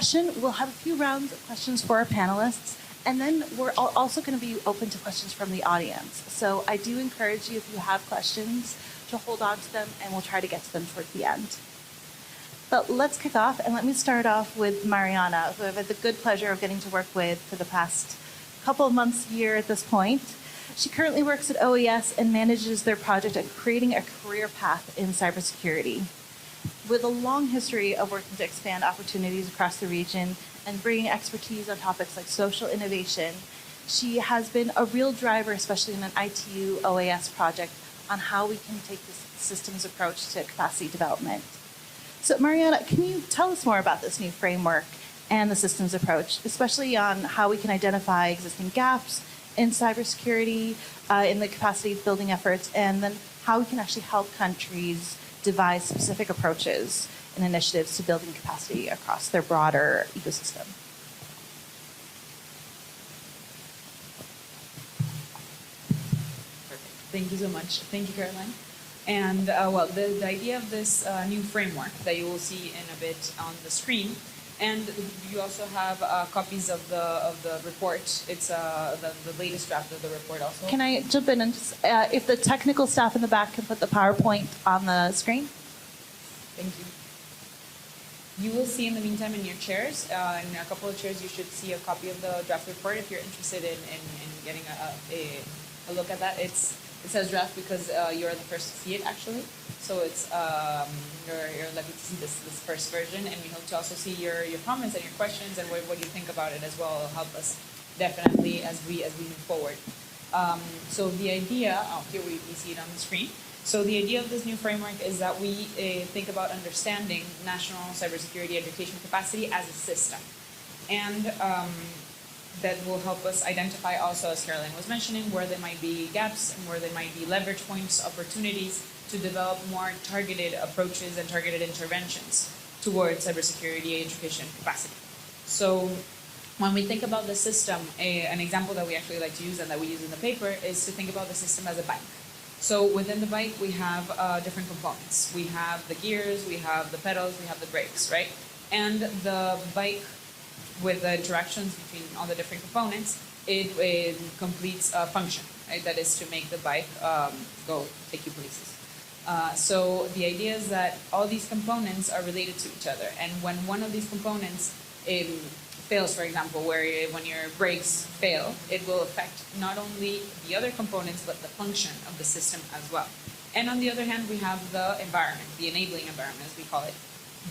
session, we'll have a few rounds of questions for our panelists, and then we're also going to be open to questions from the audience. So I do encourage you, if you have questions, to hold on to them, and we'll try to get to them towards the end. But let's kick off, and let me start off with Mariana, who I've had the good pleasure of getting to work with for the past couple of months, year at this point. She currently works at OES and manages their project of creating a career path in cybersecurity. With a long history of working to expand opportunities across the region and bringing expertise on topics like social innovation, she has been a real driver, especially in an ITU OAS project, on how we can take this systems approach to capacity development. So Mariana, can you tell us more about this new framework and the systems approach, especially on how we can identify existing gaps in cybersecurity, in the capacity building efforts, and then how we can actually help countries devise specific approaches and initiatives to building capacity across their broader ecosystem? Perfect. Thank you so much. Thank you, Caroline. And well, the idea of this new framework that you will see in a bit on the screen, and you also have copies of the report. It's the latest draft of the report also. Can I jump in and just, if the technical staff in the back can put the PowerPoint on the screen? Thank you. You will see in the meantime in your chairs, in a couple of chairs, you should see a copy of the draft report if you're interested in getting a look at that. It says draft because you're the first to see it actually. So it's you're lucky to see this first version, and we hope to also see your comments and your questions and what you think about it as well. It'll help us definitely as we move forward. So the idea, here we see it on the screen. So the idea of this new framework is that we think about understanding national cybersecurity education capacity as a system, and that will help us identify also, as Caroline was mentioning, where there might be gaps and where there might be leverage points, opportunities to develop more targeted approaches and targeted interventions towards cybersecurity education capacity. So when we think about the system, an example that we actually like to use and that we use in the paper is to think about the system as a bike. So within the bike, we have different components. We have the gears, we have the pedals, we have the brakes, right? And the bike, with the interactions between all the different components, it completes a function, right? That is to make the bike go take you places. So the idea is that all these components are related to each other, and when one of these components fails, for example, when your brakes fail, it will affect not only the other components but the function of the system as well. And on the other hand, we have the environment, the enabling environment, as we call it.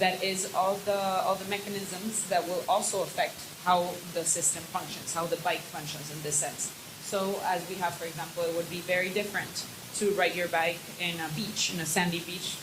That is all the mechanisms that will also affect how the system functions, how the bike functions in this sense. So as we have, for example, it would be very different to ride your bike in a beach, in a sandy beach,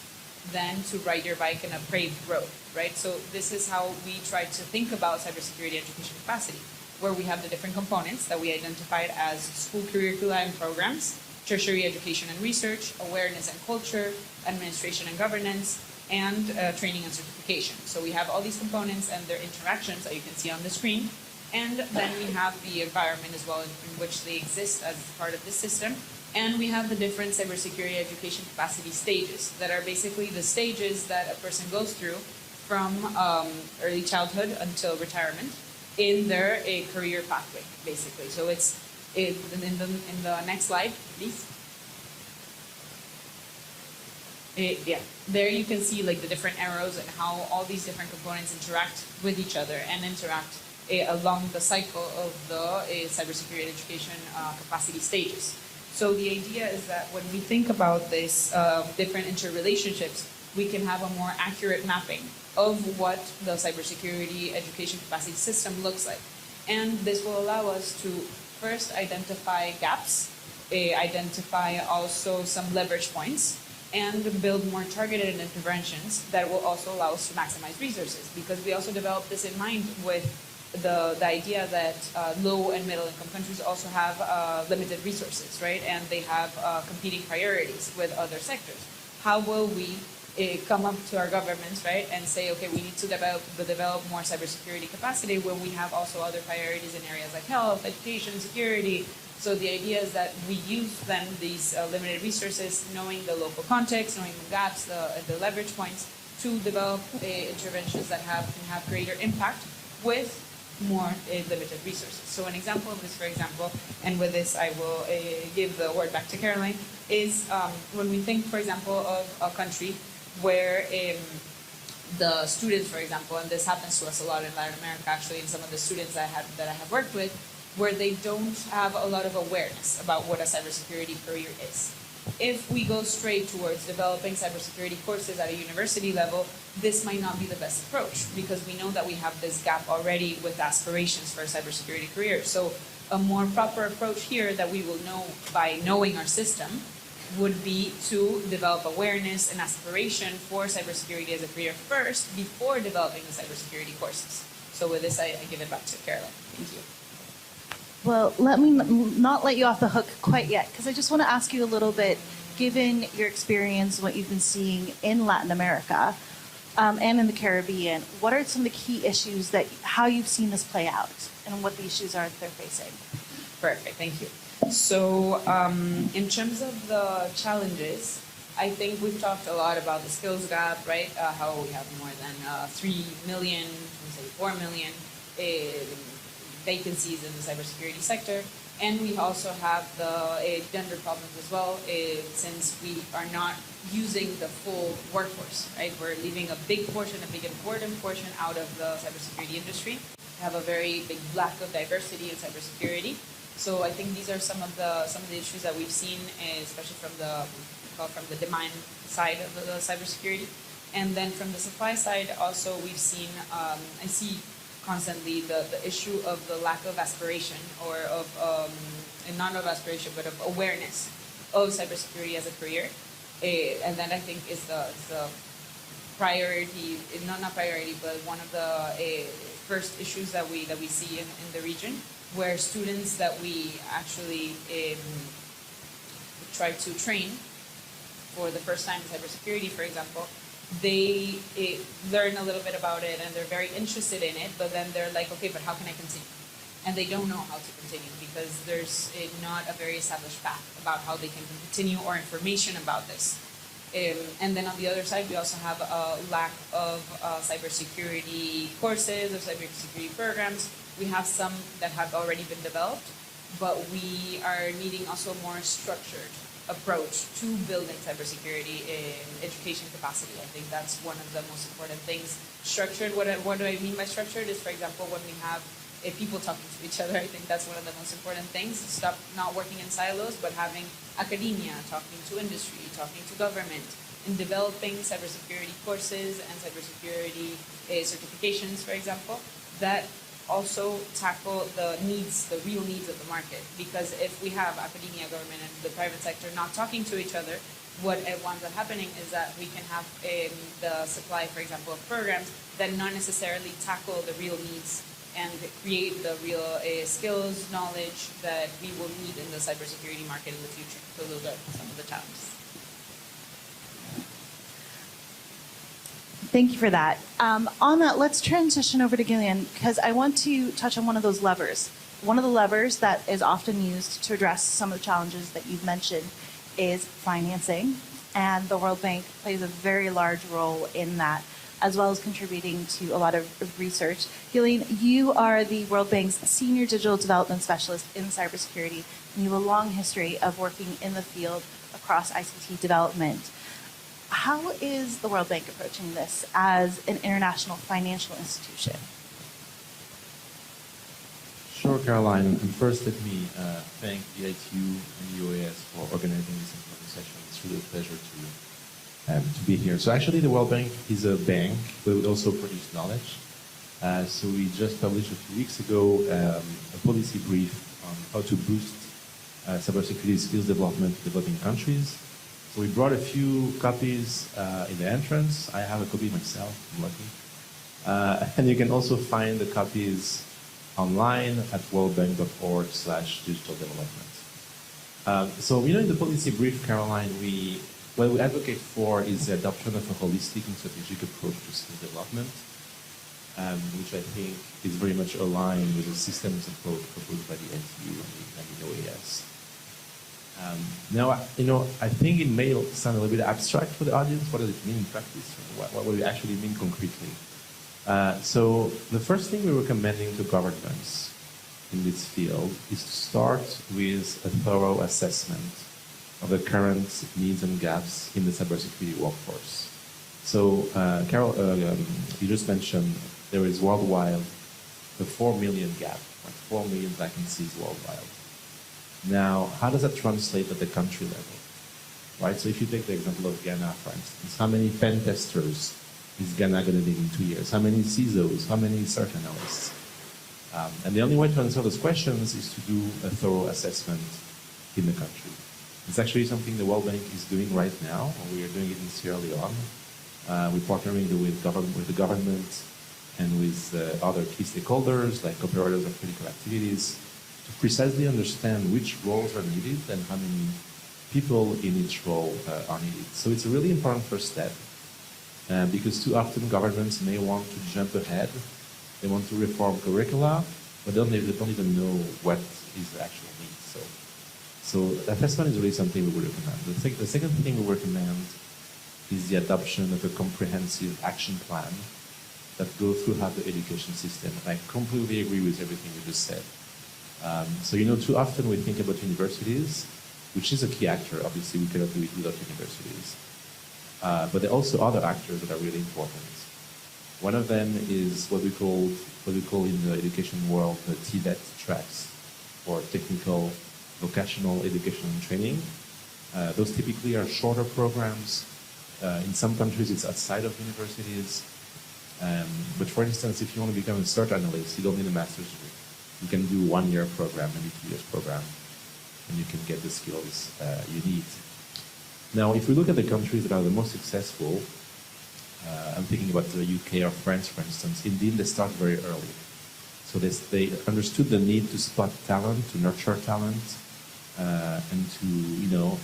than to ride your bike in a paved road, right? So this is how we try to think about cybersecurity education capacity, where we have the different components that we identified as school curricula and programs, tertiary education and research, awareness and culture, administration and governance, and training and certification. So we have all these components and their interactions that you can see on the screen. And then we have the environment as well in which they exist as part of the system. And we have the different cybersecurity education capacity stages that are basically the stages that a person goes through from early childhood until retirement in their career pathway, basically. So it's in the next slide, please. Yeah, there you can see like the different arrows and how all these different components interact with each other and interact along the cycle of the cybersecurity education capacity stages. So the idea is that when we think about this different interrelationships, we can have a more accurate mapping of what the cybersecurity education capacity system looks like. And this will allow us to first identify gaps, identify also some leverage points, and build more targeted interventions that will also allow us to maximize resources. Because we also developed this in mind with the idea that low and middle income countries also have limited resources, right? And they have competing priorities with other sectors. How will we come up to our governments, right, and say, okay, we need to develop more cybersecurity capacity when we have also other priorities in areas like health, education, security. So the idea is that we use then these limited resources, knowing the local context, knowing the gaps, the leverage points, to develop interventions that can have greater impact with more limited resources. So an example of this, for example, and with this I will give the word back to Caroline, is when we think, for example, of a country where the students, for example, and this happens to us a lot in Latin America, actually, and some of the students that I have worked with, where they don't have a lot of awareness about what a cybersecurity career is. If we go straight towards developing cybersecurity courses at a university level, this might not be the best approach because we know that we have this gap already with aspirations for a cybersecurity career. So a more proper approach here that we will know by knowing our system would be to develop awareness and aspiration for cybersecurity as a career first before developing the cybersecurity courses. So with this, I give it back to Caroline. Thank you. Well, let me not let you off the hook quite yet, because I just want to ask you a little bit, given your experience, what you've been seeing in Latin America and in the Caribbean, what are some of the key issues how you've seen this play out and what the issues are that they're facing? Perfect, thank you. So in terms of the challenges, I think we've talked a lot about the skills gap, right? How we have more than 3 million, say 4 million vacancies in the cybersecurity sector. And we also have the gender problems as well, since we are not using the full workforce, right? We're leaving a big portion, a big important portion out of the cybersecurity industry. We have a very big lack of diversity in cybersecurity. So I think these are some of the issues that we've seen, especially from the demand side of the cybersecurity. And then from the supply side, also we've seen, I see constantly the issue of the lack of aspiration or of, and not of aspiration, but of awareness of cybersecurity as a career. And that I think is the priority, not priority, but one of the first issues that we see in the region, where students that we actually try to train for the first time in cybersecurity, for example, they learn a little bit about it and they're very interested in it, but then they're like, okay, but how can I continue? And they don't know how to continue because there's not a very established path about how they can continue or information about this. And then on the other side, we also have a lack of cybersecurity courses or cybersecurity programs. We have some that have already been developed, but we are needing also a more structured approach to building cybersecurity in education capacity. I think that's one of the most important things. Structured, what do I mean by structured is, for example, when we have people talking to each other, I think that's one of the most important things. Stop not working in silos, but having academia, talking to industry, talking to government, and developing cybersecurity courses and cybersecurity certifications, for example, that also tackle the needs, the real needs of the market. Because if we have academia, government, and the private sector not talking to each other, what winds up happening is that we can have the supply, for example, of programs that not necessarily tackle the real needs and create the real skills, knowledge that we will need in the cybersecurity market in the future. So those are some of the challenges. Thank you for that. On that, let's transition over to Gillian, because I want to touch on one of those levers. One of the levers that is often used to address some of the challenges that you've mentioned is financing, and the World Bank plays a very large role in that, as well as contributing to a lot of research. Gillian, you are the World Bank's Senior Digital Development Specialist in cybersecurity, and you have a long history of working in the field across ICT development. How is the World Bank approaching this as an international financial institution? Sure, Caroline. And first, let me thank the ITU and the OAS for organizing this important session. It's really a pleasure to be here. So actually, the World Bank is a bank, but we also produce knowledge. So we just published a few weeks ago a policy brief on how to boost cybersecurity skills development in developing countries. So we brought a few copies in the entrance. I have a copy myself, I'm lucky. And you can also find the copies online at worldbank.org/digital development. So, in the policy brief, Caroline, what we advocate for is the adoption of a holistic and strategic approach to skill development, which I think is very much aligned with the systems approach proposed by the ITU and the OAS. Now, I think it may sound a little bit abstract for the audience. What does it mean in practice? What do we actually mean concretely? So the first thing we're recommending to governments in this field is to start with a thorough assessment of the current needs and gaps in the cybersecurity workforce. So, Carol, you just mentioned there is worldwide the 4 million gap, like 4 million vacancies worldwide. Now, how does that translate at the country level? Right? So if you take the example of Ghana, for instance, how many pen testers is Ghana going to need in 2 years? How many CISOs? How many search analysts? And the only way to answer those questions is to do a thorough assessment in the country. It's actually something the World Bank is doing right now, and we are doing it in Sierra Leone. We're partnering with the government and with other key stakeholders like operators of critical activities to precisely understand which roles are needed and how many people in each role are needed. So it's a really important first step because too often governments may want to jump ahead. They want to reform curricula, but they don't even know what is the actual need. So assessment is really something we would recommend. The second thing we recommend is the adoption of a comprehensive action plan that goes throughout the education system. I completely agree with everything you just said. So, too often we think about universities, which is a key actor. Obviously, we cannot do it without universities. But there are also other actors that are really important. One of them is what we call in the education world the TVET tracks, or technical vocational education and training. Those typically are shorter programs. In some countries, it's outside of universities. But for instance, if you want to become a search analyst, you don't need a master's degree. You can do 1 year program, maybe 2 years program, and you can get the skills you need. Now, if we look at the countries that are the most successful, I'm thinking about the UK or France, for instance. Indeed, they start very early. So they understood the need to spot talent, to nurture talent, and to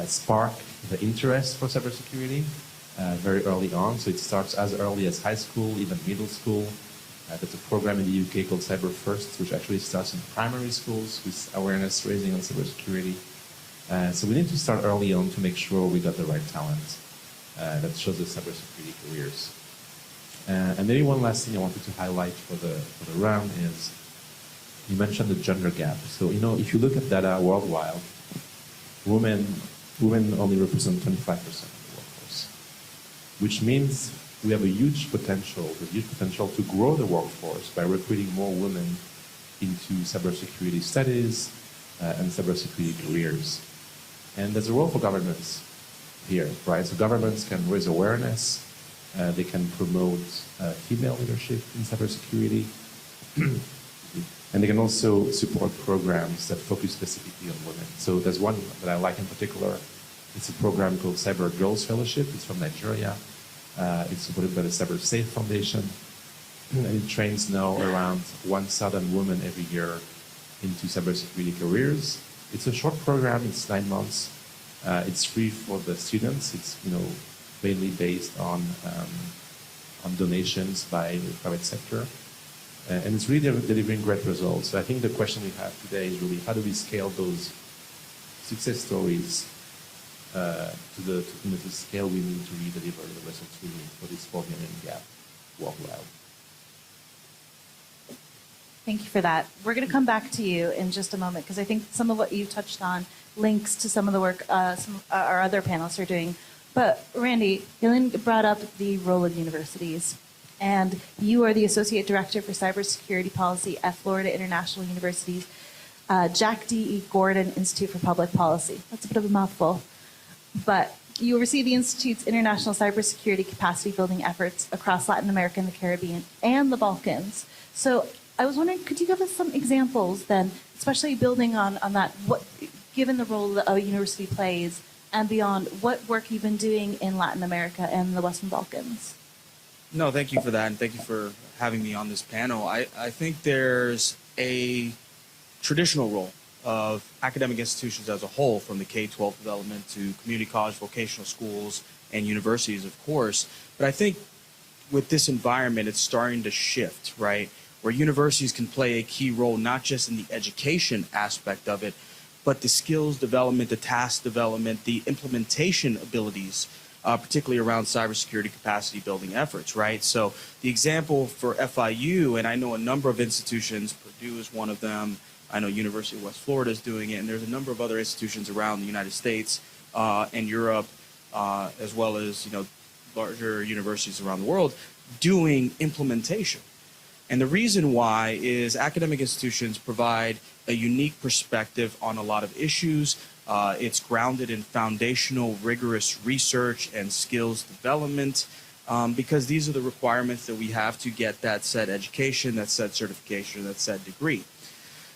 spark the interest for cybersecurity very early on. So it starts as early as high school, even middle school. There's a program in the UK called Cyber First, which actually starts in primary schools with awareness raising on cybersecurity. So we need to start early on to make sure we got the right talent that shows the cybersecurity careers. And maybe one last thing I wanted to highlight for the round is you mentioned the gender gap. So if you look at data worldwide, women only represent 25% of the workforce, which means we have a huge potential to grow the workforce by recruiting more women into cybersecurity studies and cybersecurity careers. And there's a role for governments here, right? So governments can raise awareness, they can promote female leadership in cybersecurity, and they can also support programs that focus specifically on women. So there's one that I like in particular. It's a program called Cyber Girls Fellowship. It's from Nigeria. It's supported by the Cyber Safe Foundation, and it trains now around 1,000 women every year into cybersecurity careers. It's a short program. It's 9 months. It's free for the students. It's mainly based on donations by the private sector, and it's really delivering great results. So I think the question we have today is really how do we scale those success stories to the scale we need to really deliver the results we need for this 4 million gap worldwide. Thank you for that. We're going to come back to you in just a moment because I think some of what you touched on links to some of the work some of our other panelists are doing. But Randy, Gillian brought up the role of universities, and you are the Associate Director for Cybersecurity Policy at Florida International University's Jack D.E. Gordon Institute for Public Policy. That's a bit of a mouthful. But you oversee the Institute's international cybersecurity capacity building efforts across Latin America and the Caribbean and the Balkans. So I was wondering, could you give us some examples then, especially building on that, given the role that a university plays and beyond, what work you've been doing in Latin America and the Western Balkans? No, thank you for that, and thank you for having me on this panel. I think there's a traditional role of academic institutions as a whole, from the K-12 development to community college, vocational schools, and universities, of course. But I think with this environment, it's starting to shift, right? Where universities can play a key role, not just in the education aspect of it, but the skills development, the task development, the implementation abilities particularly around cybersecurity capacity building efforts, right? So the example for FIU, and I know a number of institutions, Purdue is one of them, I know University of West Florida is doing it, and there's a number of other institutions around the United States and Europe, as well as, larger universities around the world doing implementation. And the reason why is academic institutions provide a unique perspective on a lot of issues. It's grounded in foundational, rigorous research and skills development, because these are the requirements that we have to get that said education, that said certification, that said degree.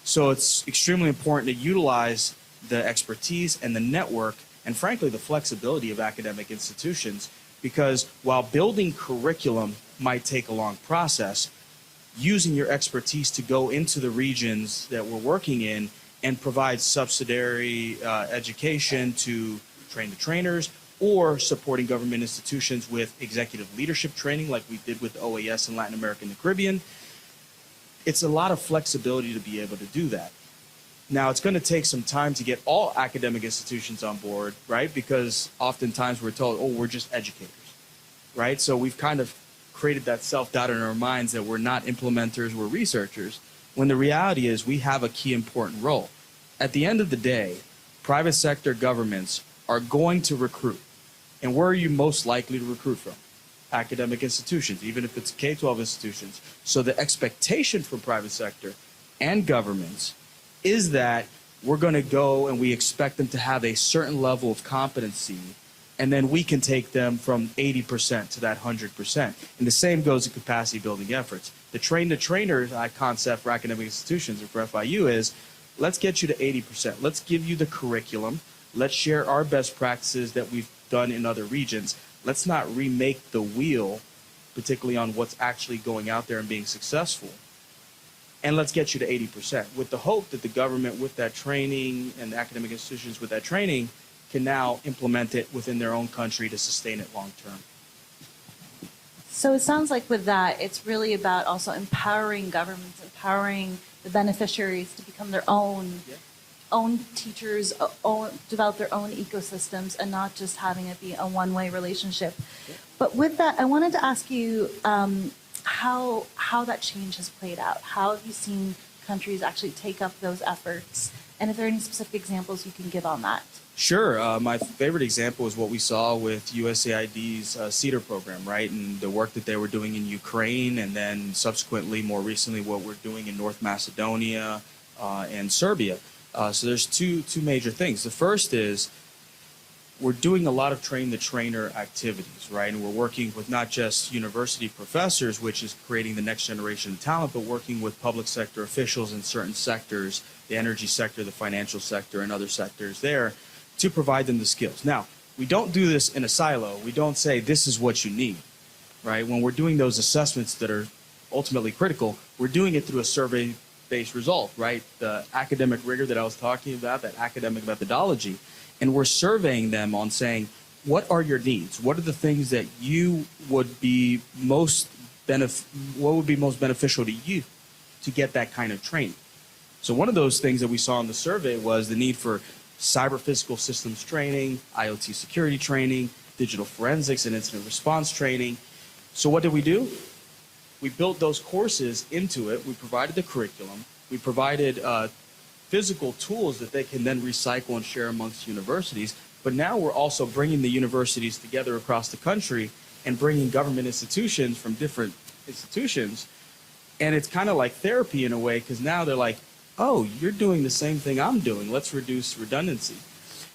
So it's extremely important to utilize the expertise and the network and, frankly, the flexibility of academic institutions, because while building curriculum might take a long process, using your expertise to go into the regions that we're working in and provide subsidiary education to train the trainers, or supporting government institutions with executive leadership training like we did with OAS in Latin America and the Caribbean. It's a lot of flexibility to be able to do that. Now, it's going to take some time to get all academic institutions on board, right? Because oftentimes we're told, oh, we're just educators, right? So we've kind of created that self-doubt in our minds that we're not implementers, we're researchers, when the reality is we have a key important role. At the end of the day, private sector governments are going to recruit. And where are you most likely to recruit from? Academic institutions, even if it's K-12 institutions. So the expectation from private sector and governments is that we're going to go and we expect them to have a certain level of competency, and then we can take them from 80% to that 100%. And the same goes to capacity building efforts. The train-the-trainer concept for academic institutions or for FIU is, let's get you to 80%. Let's give you the curriculum. Let's share our best practices that we've done in other regions. Let's not remake the wheel, particularly on what's actually going out there and being successful. And let's get you to 80%, with the hope that the government with that training and the academic institutions with that training can now implement it within their own country to sustain it long term. So it sounds like with that, it's really about also empowering governments, empowering the beneficiaries to become their own teachers, develop their own ecosystems, and not just having it be a one-way relationship. Yeah. But with that, I wanted to ask you how that change has played out. How have you seen countries actually take up those efforts? And if there are any specific examples you can give on that? Sure. My favorite example is what we saw with USAID's CEDAR program, right? And the work that they were doing in Ukraine, and then subsequently, more recently, what we're doing in North Macedonia and Serbia. So there's two major things. The first is we're doing a lot of train-the-trainer activities, right? And we're working with not just university professors, which is creating the next generation of talent, but working with public sector officials in certain sectors, the energy sector, the financial sector, and other sectors there, to provide them the skills. Now, we don't do this in a silo. We don't say this is what you need, right? When we're doing those assessments that are ultimately critical, we're doing it through a survey-based result, right? The academic rigor that I was talking about, that academic methodology, and we're surveying them on saying, what are your needs? What are the things that you would be most beneficial to you to get that kind of training? So one of those things that we saw in the survey was the need for cyber physical systems training, IoT security training, digital forensics and incident response training. So what did we do? We built those courses into it. We provided the curriculum. We provided physical tools that they can then recycle and share amongst universities. But now we're also bringing the universities together across the country and bringing government institutions from different institutions. And it's kind of like therapy in a way, because now they're like, oh, you're doing the same thing I'm doing. Let's reduce redundancy.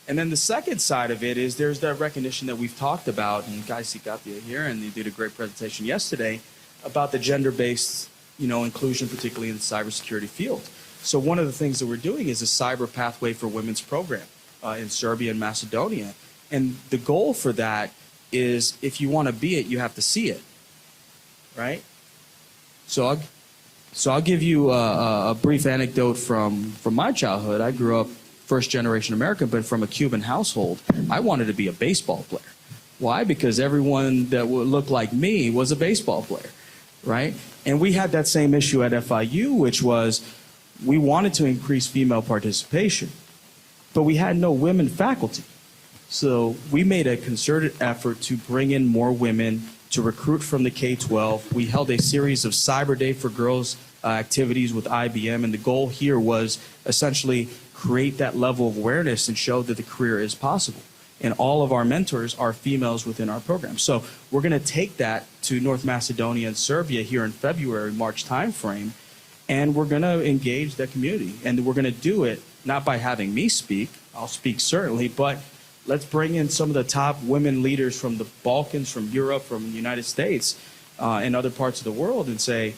And then the second side of it is there's that recognition that we've talked about, and Guy Sikatia here, and they did a great presentation yesterday about the gender-based, inclusion, particularly in the cybersecurity field. So one of the things that we're doing is a cyber pathway for women's program in Serbia and Macedonia. And the goal for that is, if you want to be it, you have to see it, right? So I'll give you a brief anecdote from my childhood. I grew up first generation American, but from a Cuban household. I wanted to be a baseball player. Why? Because everyone that would look like me was a baseball player, right? And we had that same issue at FIU, which was we wanted to increase female participation, but we had no women faculty. So we made a concerted effort to bring in more women, to recruit from the K-12. We held a series of Cyber Day for Girls activities with IBM, and the goal here was essentially create that level of awareness and show that the career is possible. And all of our mentors are females within our program. So we're going to take that to North Macedonia and Serbia here in February, March timeframe, and we're going to engage that community. And we're going to do it not by having me speak, I'll speak certainly, but let's bring in some of the top women leaders from the Balkans, from Europe, from the United States, and other parts of the world and say,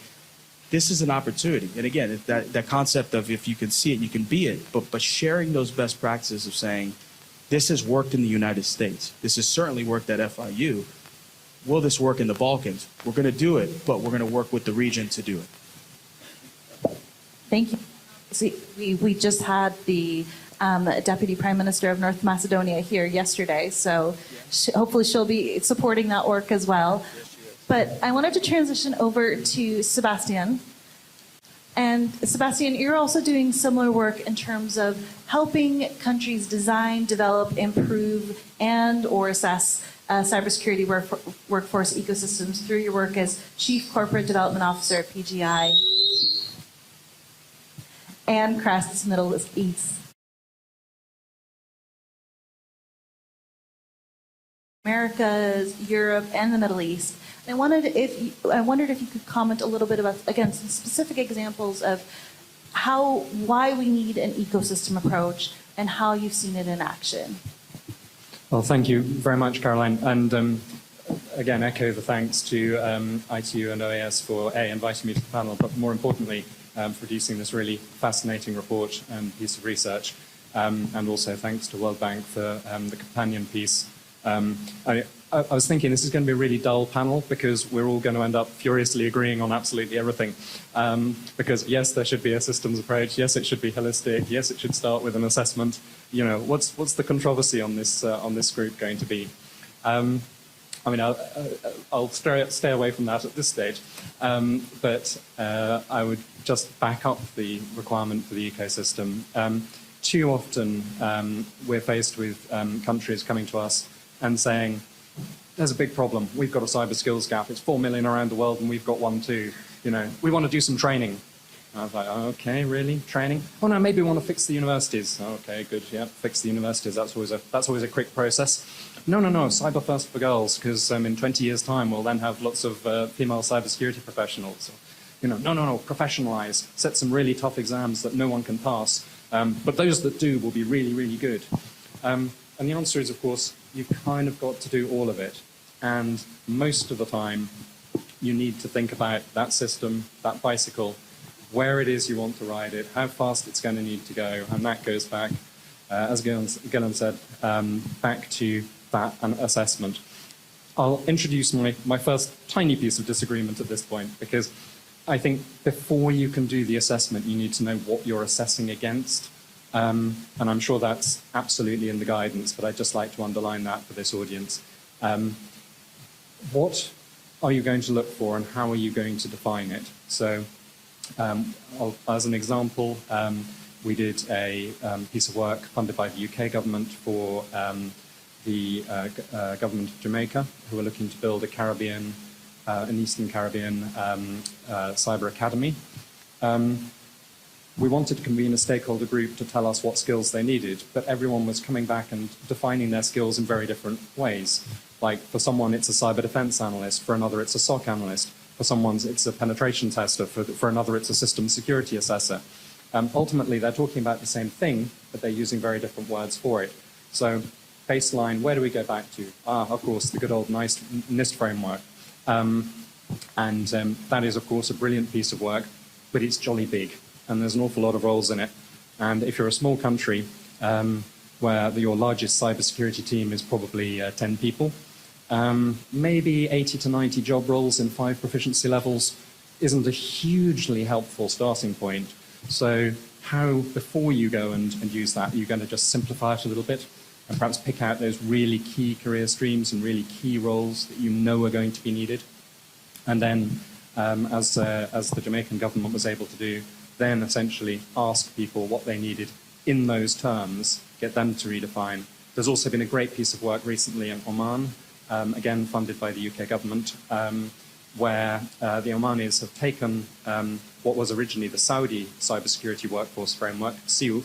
this is an opportunity. And again, that concept of if you can see it, you can be it, but sharing those best practices of saying, this has worked in the United States. This has certainly worked at FIU. Will this work in the Balkans? We're going to do it, but we're going to work with the region to do it. Thank you. See, we just had the Deputy Prime Minister of North Macedonia here yesterday, so hopefully she'll be supporting that work as well. But I wanted to transition over to Sebastian. And Sebastian, you're also doing similar work in terms of helping countries design, develop, improve, and or assess cybersecurity workforce ecosystems through your work as Chief Corporate Development Officer at PGI and Crest's Middle East. Americas, Europe, and the Middle East. And I wondered if you could comment a little bit about, again, some specific examples of why we need an ecosystem approach and how you've seen it in action. Well, thank you very much, Caroline. And again, echo the thanks to ITU and OAS for inviting me to the panel, but more importantly, for producing this really fascinating report and piece of research. And also thanks to World Bank for the companion piece. I was thinking this is going to be a really dull panel because we're all going to end up furiously agreeing on absolutely everything. Because yes, there should be a systems approach. Yes, it should be holistic. Yes, it should start with an assessment. You know, what's the controversy on this group going to be? I mean, I'll stay away from that at this stage. But I would just back up the requirement for the ecosystem. Too often, we're faced with countries coming to us and saying, there's a big problem. We've got a cyber skills gap. It's 4 million around the world, and we've got one too. You know, we want to do some training. I was like, oh, okay, really? Training? Oh no, maybe we want to fix the universities. Oh, okay, good. Yeah, fix the universities. That's always a quick process. No, cyber first for girls, because in 20 years' time we'll then have lots of female cybersecurity professionals. You know, no, professionalize. Set some really tough exams that no one can pass. But those that do will be really, really good. And the answer is, of course, you've kind of got to do all of it. And most of the time, you need to think about that system, that bicycle, where it is you want to ride it, how fast it's going to need to go. And that goes back, as Gillian said, back to that assessment. I'll introduce my first tiny piece of disagreement at this point, because I think before you can do the assessment, you need to know what you're assessing against. And I'm sure that's absolutely in the guidance, but I'd just like to underline that for this audience. What are you going to look for, and how are you going to define it? So, as an example, we did a piece of work funded by the UK government for the government of Jamaica, who are looking to build a Caribbean, an Eastern Caribbean cyber academy. We wanted to convene a stakeholder group to tell us what skills they needed, but everyone was coming back and defining their skills in very different ways. Like, for someone, it's a cyber defense analyst. For another, it's a SOC analyst. For someone, it's a penetration tester. For another, it's a system security assessor. Ultimately, they're talking about the same thing, but they're using very different words for it. So, baseline, where do we go back to? Of course, the good old NIST framework. That is, of course, a brilliant piece of work, but it's jolly big, and there's an awful lot of roles in it. And if you're a small country where your largest cybersecurity team is probably 10 people, maybe 80 to 90 job roles in 5 proficiency levels isn't a hugely helpful starting point. So how, before you go and use that, are you going to just simplify it a little bit and perhaps pick out those really key career streams and really key roles that you know are going to be needed? And then, as the Jamaican government was able to do, then essentially ask people what they needed in those terms, get them to redefine, There's also been a great piece of work recently in Oman, again funded by the UK government, where the Omanis have taken what was originally the Saudi cybersecurity workforce framework, SIUF,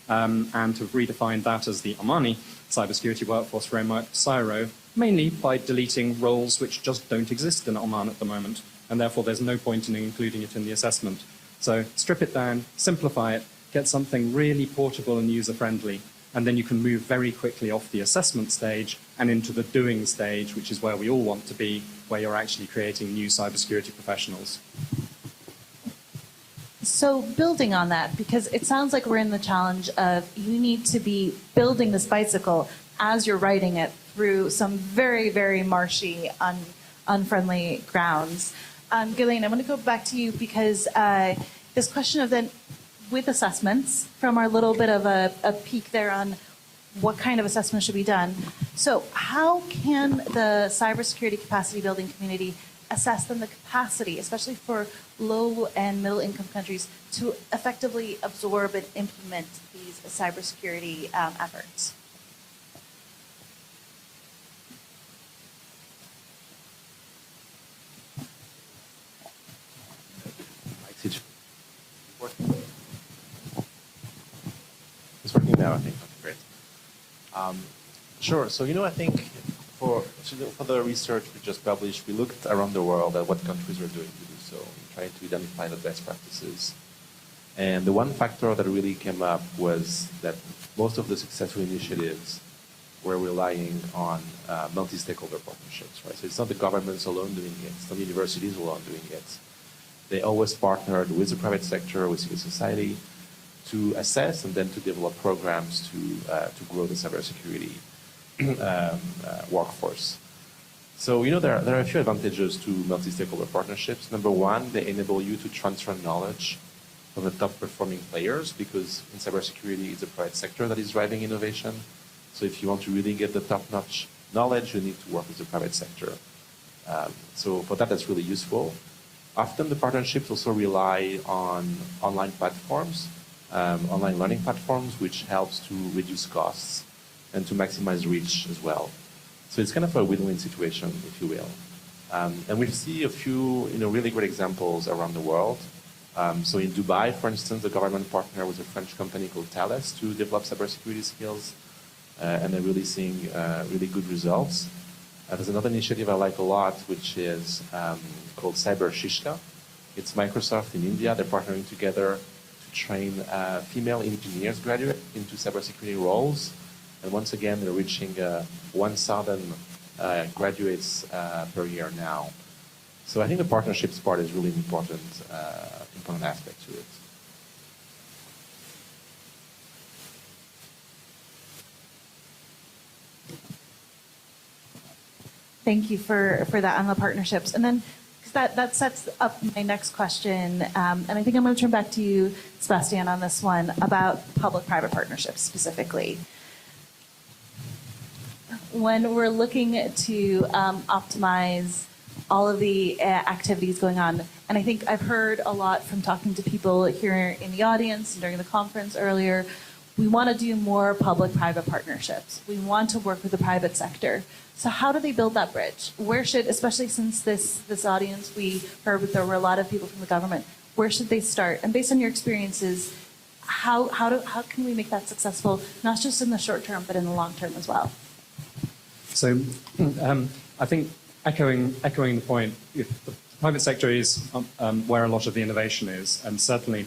and have redefined that as the Omani cybersecurity workforce framework, CIRO, mainly by deleting roles which just don't exist in Oman at the moment, and therefore there's no point in including it in the assessment. So strip it down, simplify it, get something really portable and user-friendly, and then you can move very quickly off the assessment stage and into the doing stage, which is where we all want to be, where you're actually creating new cybersecurity professionals. So building on that, because it sounds like we're in the challenge of you need to be building this bicycle as you're riding it through some very, very marshy, unfriendly grounds. Ghislaine, I'm going to go back to you because this question of then, with assessments, from our little bit of a peek there on what kind of assessment should be done. So how can the cybersecurity capacity building community assess then the capacity, especially for low and middle income countries, to effectively absorb and implement these cybersecurity efforts? It's working now, I think. Great. Sure. So, I think for the research we just published, we looked around the world at what countries were doing to do so, trying to identify the best practices. And the one factor that really came up was that most of the successful initiatives were relying on multi-stakeholder partnerships, right? So it's not the governments alone doing it, it's not the universities alone doing it. They always partnered with the private sector, with civil society, to assess and then to develop programs to grow the cybersecurity workforce. So, there are a few advantages to multi-stakeholder partnerships. Number one, they enable you to transfer knowledge from the top performing players, because in cybersecurity, it's the private sector that is driving innovation. So if you want to really get the top-notch knowledge, you need to work with the private sector. So for that's really useful. Often the partnerships also rely on online platforms, online learning platforms, which helps to reduce costs and to maximize reach as well. So it's kind of a win-win situation, if you will. And we see a few really great examples around the world. So in Dubai, for instance, the government partnered with a French company called Thales to develop cybersecurity skills, and they're really seeing really good results. There's another initiative I like a lot, which is called Cyber Shishka. It's Microsoft in India. They're partnering together to train female engineers graduate into cybersecurity roles. And once again, they're reaching 1,000 graduates per year now. So I think the partnerships part is really an important aspect to it. Thank you for that on the partnerships. And then that sets up my next question. And I think I'm going to turn back to you, Sebastian, on this one about public-private partnerships specifically. When we're looking to optimize all of the activities going on, and I think I've heard a lot from talking to people here in the audience and during the conference earlier, we want to do more public-private partnerships. We want to work with the private sector. So how do they build that bridge? Where should, especially since this audience, we heard that there were a lot of people from the government, where should they start? And based on your experiences, how can we make that successful, not just in the short term, but in the long term as well? So I think echoing the point, the private sector is where a lot of the innovation is, and certainly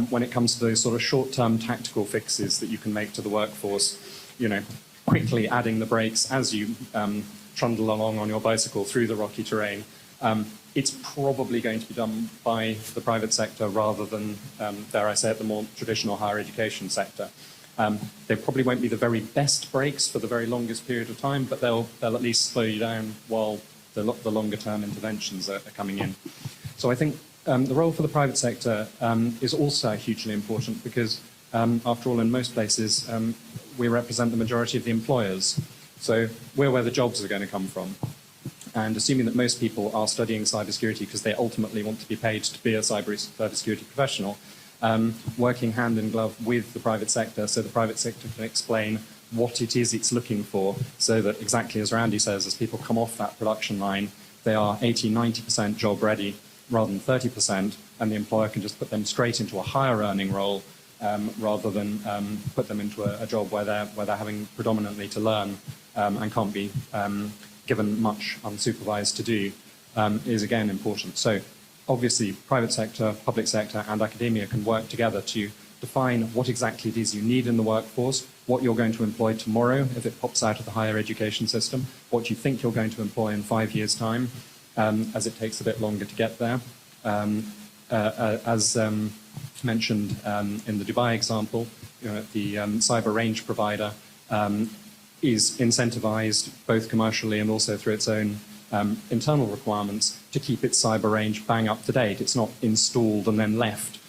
when it comes to those sort of short-term tactical fixes that you can make to the workforce, quickly adding the brakes as you trundle along on your bicycle through the rocky terrain, it's probably going to be done by the private sector rather than, dare I say it, the more traditional higher education sector. They probably won't be the very best brakes for the very longest period of time, but they'll at least slow you down while the longer term interventions are coming in. So I think the role for the private sector is also hugely important because, after all, in most places, we represent the majority of the employers. So we're where the jobs are going to come from. And assuming that most people are studying cybersecurity because they ultimately want to be paid to be a cybersecurity professional, working hand in glove with the private sector so the private sector can explain what it is it's looking for, so that exactly as Randy says, as people come off that production line, they are 80, 90% job ready rather than 30%, and the employer can just put them straight into a higher earning role rather than put them into a job where they're having predominantly to learn and can't be given much unsupervised to do, is again important. So obviously private sector, public sector and academia can work together to define what exactly it is you need in the workforce, what you're going to employ tomorrow if it pops out of the higher education system, what you think you're going to employ in 5 years' time, as it takes a bit longer to get there. As mentioned in the Dubai example, the cyber range provider is incentivized both commercially and also through its own internal requirements to keep its cyber range bang up to date. It's not installed and then left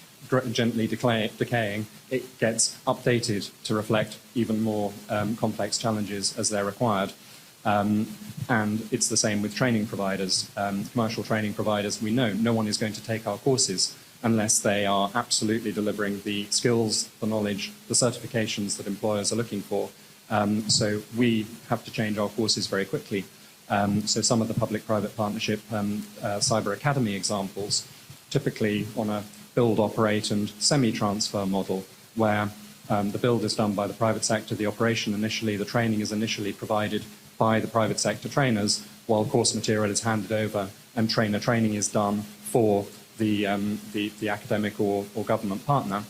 gently decaying. It gets updated to reflect even more complex challenges as they're required. And it's the same with training providers. Commercial training providers, we know no one is going to take our courses unless they are absolutely delivering the skills, the knowledge, the certifications that employers are looking for. So we have to change our courses very quickly. So some of the public-private partnership cyber academy examples, typically on a build, operate and semi-transfer model, where the build is done by the private sector, the operation initially, the training is initially provided by the private sector trainers, while course material is handed over and trainer training is done for the academic or government partner.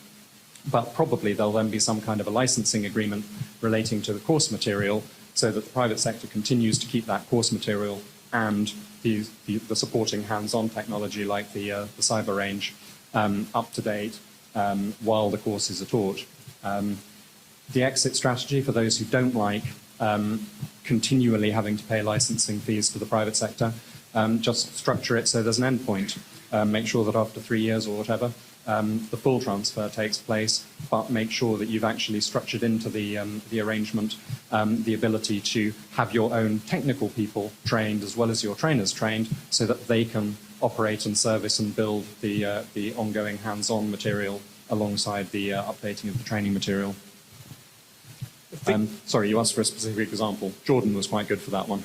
But probably there'll then be some kind of a licensing agreement relating to the course material, so that the private sector continues to keep that course material and the supporting hands-on technology like the cyber range up to date while the courses are taught. The exit strategy for those who don't like continually having to pay licensing fees to the private sector, just structure it so there's an end point. Make sure that after 3 years or whatever, the full transfer takes place, but make sure that you've actually structured into the arrangement the ability to have your own technical people trained as well as your trainers trained, so that they can operate and service and build the ongoing hands-on material alongside the updating of the training material. Sorry, you asked for a specific example. Jordan was quite good for that one.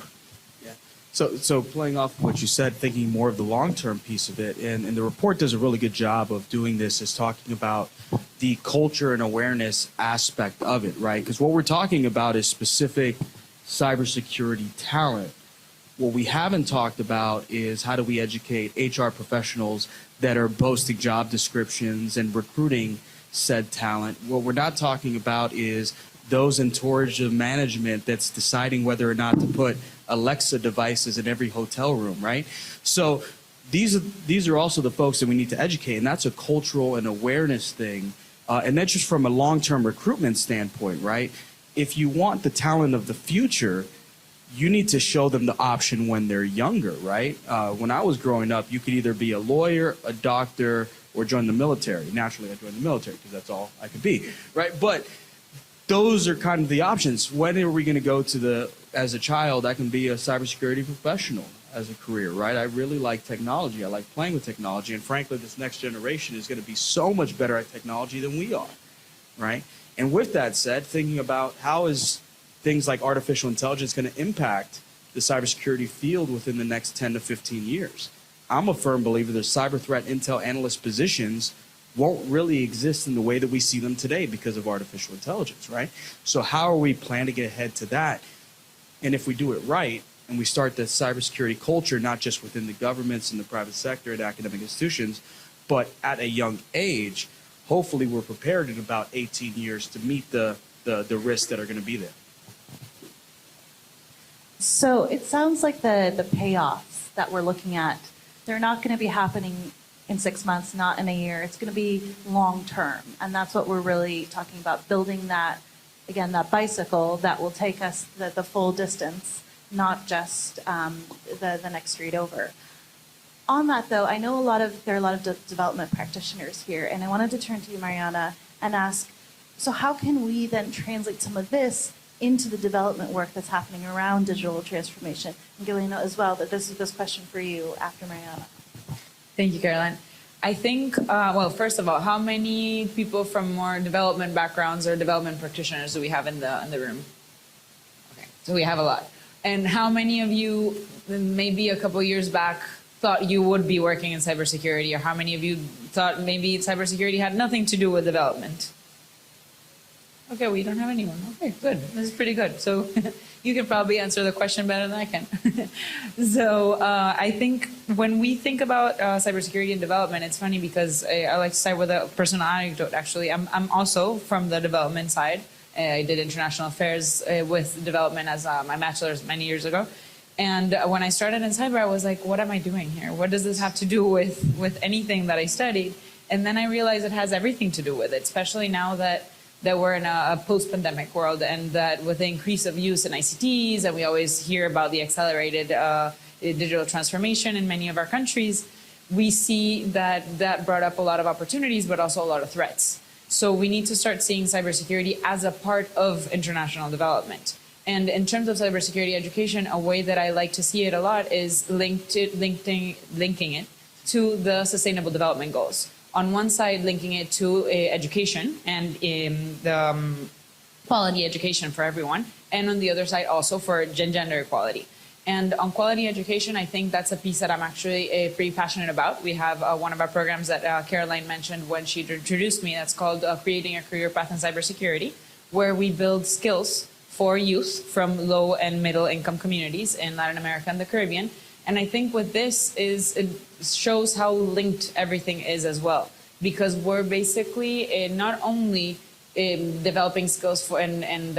Yeah. So playing off of what you said, thinking more of the long-term piece of it, and the report does a really good job of doing this, is talking about the culture and awareness aspect of it, right? Because what we're talking about is specific cybersecurity talent. What we haven't talked about is how do we educate HR professionals that are posting job descriptions and recruiting said talent. What we're not talking about is those in charge of management that's deciding whether or not to put Alexa devices in every hotel room, right? So these are also the folks that we need to educate, and that's a cultural and awareness thing. And that's just from a long-term recruitment standpoint, right? If you want the talent of the future, you need to show them the option when they're younger, right? When I was growing up, you could either be a lawyer, a doctor, or join the military. Naturally, I joined the military because that's all I could be, right? But those are kind of the options. When are we going to go to as a child, I can be a cybersecurity professional as a career, right? I really like technology. I like playing with technology. And frankly, this next generation is going to be so much better at technology than we are, right? And with that said, thinking about how is things like artificial intelligence going to impact the cybersecurity field within the next 10 to 15 years. I'm a firm believer that cyber threat intel analyst positions won't really exist in the way that we see them today because of artificial intelligence, right? So how are we planning to get ahead to that? And if we do it right, and we start the cybersecurity culture, not just within the governments and the private sector and academic institutions, but at a young age, hopefully we're prepared in about 18 years to meet the risks that are going to be there. So it sounds like the payoffs that we're looking at, they're not going to be happening in 6 months, not in a year. It's going to be long term. And that's what we're really talking about, building that, again, that bicycle that will take us the full distance, not just the next street over. On that, though, I know there are a lot of development practitioners here, and I wanted to turn to you, Mariana, and ask, so how can we then translate some of this into the development work that's happening around digital transformation? And Galeno as well, that this is this question for you after Mariana. Thank you, Caroline. I think, well, first of all, how many people from more development backgrounds or development practitioners do we have in the room? So we have a lot. And how many of you, maybe a couple years back, thought you would be working in cybersecurity, or how many of you thought maybe cybersecurity had nothing to do with development? Okay, we don't have anyone. Okay, good. This is pretty good. So you can probably answer the question better than I can. So I think when we think about cybersecurity and development, it's funny because I like to start with a personal anecdote, actually. I'm also from the development side. I did international affairs with development as my bachelor's many years ago. And when I started in cyber, I was like, what am I doing here? What does this have to do with anything that I studied? And then I realized it has everything to do with it, especially now that we're in a post-pandemic world, and that with the increase of use in ICTs, and we always hear about the accelerated digital transformation in many of our countries, we see that brought up a lot of opportunities, but also a lot of threats. So we need to start seeing cybersecurity as a part of international development. And in terms of cybersecurity education, a way that I like to see it a lot is linking it to the Sustainable Development Goals. On one side, linking it to education and the quality education for everyone, and on the other side also for gender equality. And on quality education, I think that's a piece that I'm actually pretty passionate about. We have one of our programs that Caroline mentioned when she introduced me, that's called Creating a Career Path in Cybersecurity, where we build skills for youth from low and middle income communities in Latin America and the Caribbean. And I think with this it shows how linked everything is as well, because we're basically not only developing skills for and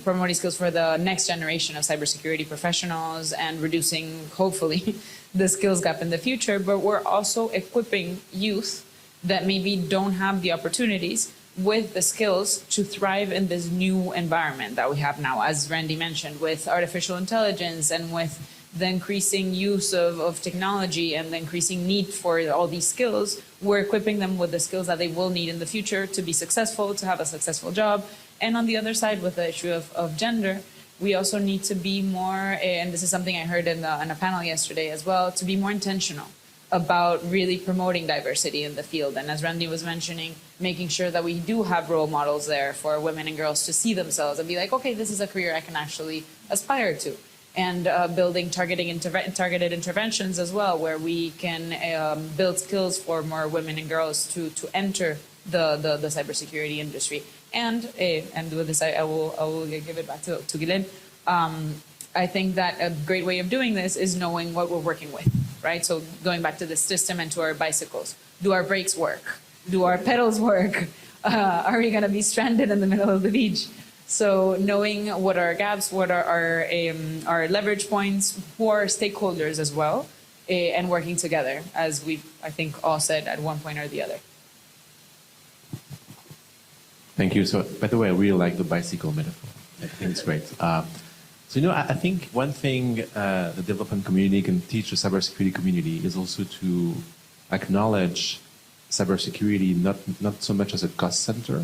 promoting skills for the next generation of cybersecurity professionals and reducing, hopefully, the skills gap in the future, but we're also equipping youth that maybe don't have the opportunities with the skills to thrive in this new environment that we have now, as Randy mentioned, with artificial intelligence and with the increasing use of technology and the increasing need for all these skills. We're equipping them with the skills that they will need in the future to be successful, to have a successful job. And on the other side, with the issue of gender, we also need to be more, and this is something I heard in a panel yesterday as well, to be more intentional about really promoting diversity in the field. And as Randy was mentioning, making sure that we do have role models there for women and girls to see themselves and be like, okay, this is a career I can actually aspire to. And building targeted interventions as well, where we can build skills for more women and girls to enter the cybersecurity industry. And with this, I will give it back to Guylaine. I think that a great way of doing this is knowing what we're working with, right? So going back to the system and to our bicycles, do our brakes work? Do our pedals work? Are we going to be stranded in the middle of the beach? So knowing what are our gaps, what are our leverage points, who are stakeholders as well, and working together, as we, I think, all said at one point or the other. Thank you. So, by the way, I really like the bicycle metaphor. I think it's great. So, I think one thing the development community can teach the cybersecurity community is also to acknowledge cybersecurity not so much as a cost center,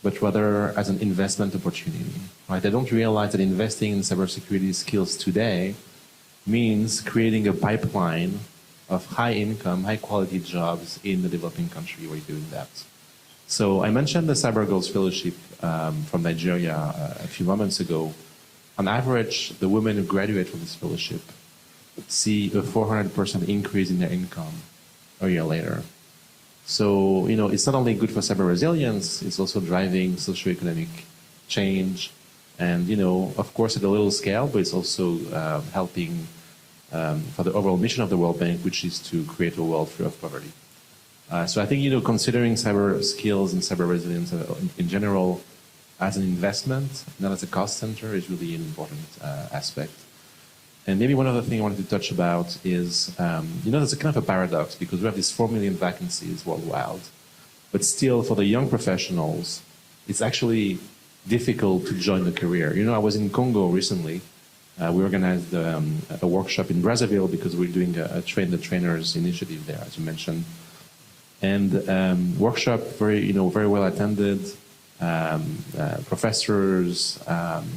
but rather as an investment opportunity. Right? They don't realize that investing in cybersecurity skills today means creating a pipeline of high-income, high-quality jobs in the developing country where you're doing that. So I mentioned the Cyber Girls Fellowship from Nigeria a few moments ago. On average, the women who graduate from this fellowship see a 400% increase in their income a year later. So, it's not only good for cyber resilience, it's also driving socioeconomic change. And, of course, at a little scale, but it's also helping for the overall mission of the World Bank, which is to create a world free of poverty. So I think, considering cyber skills and cyber resilience in general as an investment, not as a cost center, is really an important aspect. And maybe one other thing I wanted to touch about is, there's a kind of a paradox because we have these 4 million vacancies worldwide, but still for the young professionals, it's actually difficult to join the career. I was in Congo recently. We organized a workshop in Brazzaville because we're doing a train the trainers initiative there, as you mentioned. And workshop very well attended. Professors,